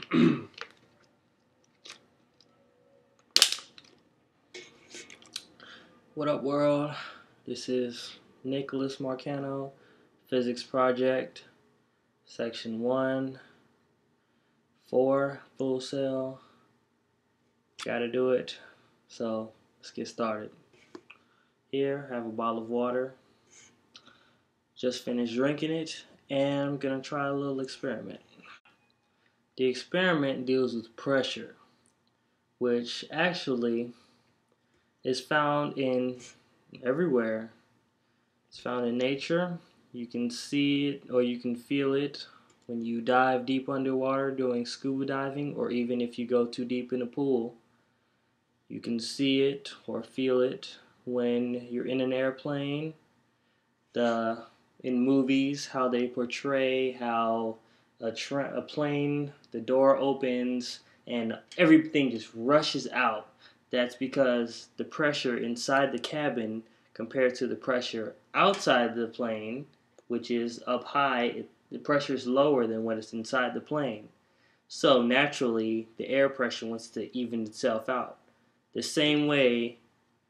What up, world? This is Nicholas Marcano, Physics Project, Section 1, 4, full cell. Gotta do it. So let's get started. Here, I have a bottle of water. Just finished drinking it, and I'm gonna try a little experiment. The experiment deals with pressure, which actually is found in everywhere. It's found in nature. You can see it or you can feel it when you dive deep underwater doing scuba diving, or even if you go too deep in a pool. You can see it or feel it when you're in an airplane. In movies, how they portray how a plane, the door opens and everything just rushes out. That's because the pressure inside the cabin compared to the pressure outside the plane, which is up high, the pressure is lower than what is inside the plane. So naturally, the air pressure wants to even itself out. The same way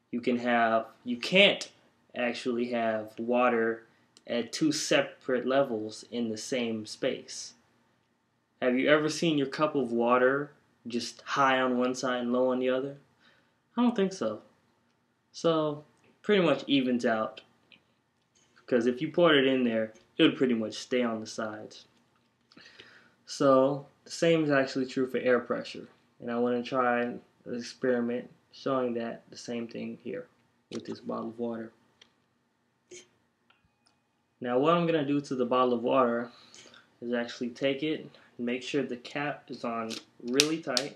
you can't actually have water at two separate levels in the same space. Have you ever seen your cup of water just high on one side and low on the other? I don't think so. So pretty much evens out, because if you poured it in there, it would pretty much stay on the sides. So the same is actually true for air pressure, and I want to try an experiment showing that the same thing here with this bottle of water. Now what I'm going to do to the bottle of water is actually take it and make sure the cap is on really tight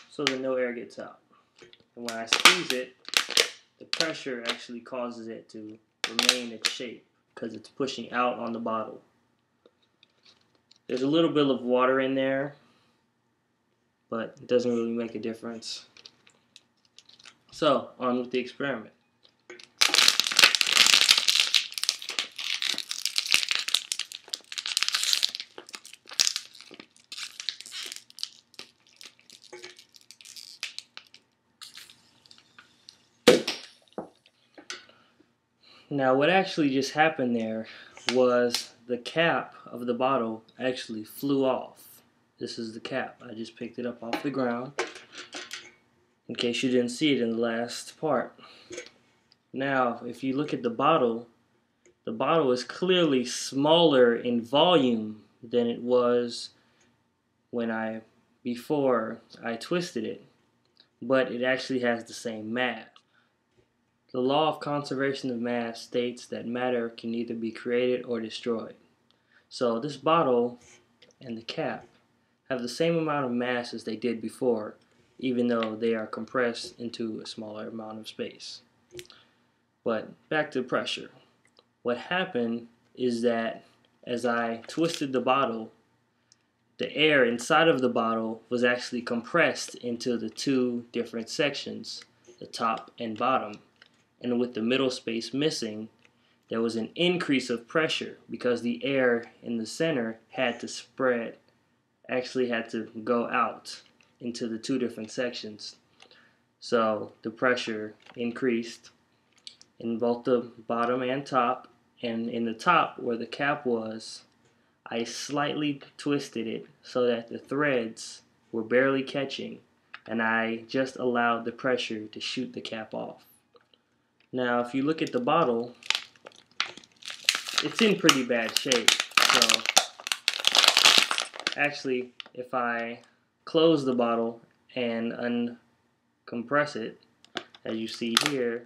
so that no air gets out. And when I squeeze it, the pressure actually causes it to remain its shape because it's pushing out on the bottle. There's a little bit of water in there, but it doesn't really make a difference. So, on with the experiment. Now what actually just happened there was the cap of the bottle actually flew off. This is the cap. I just picked it up off the ground, in case you didn't see it in the last part. Now if you look at the bottle is clearly smaller in volume than it was before I twisted it, but it actually has the same mass. The law of conservation of mass states that matter can either be created or destroyed. So this bottle and the cap have the same amount of mass as they did before, even though they are compressed into a smaller amount of space. But back to pressure. What happened is that as I twisted the bottle, the air inside of the bottle was actually compressed into the two different sections, the top and bottom. And with the middle space missing, there was an increase of pressure because the air in the center had to go out into the two different sections. So the pressure increased in both the bottom and top, and in the top where the cap was, I slightly twisted it so that the threads were barely catching, and I just allowed the pressure to shoot the cap off. Now if you look at the bottle, it's in pretty bad shape. So actually, if I close the bottle and uncompress it, as you see here,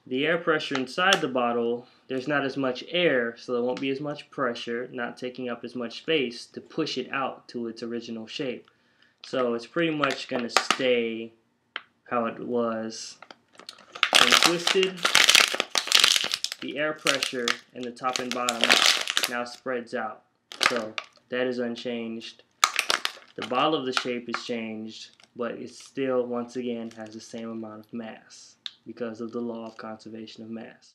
the air pressure inside the bottle, there's not as much air, so there won't be as much pressure, not taking up as much space to push it out to its original shape. So it's pretty much going to stay how it was. When twisted, the air pressure in the top and bottom now spreads out. So that is unchanged. The bottle of the shape is changed, but it still, once again, has the same amount of mass because of the law of conservation of mass.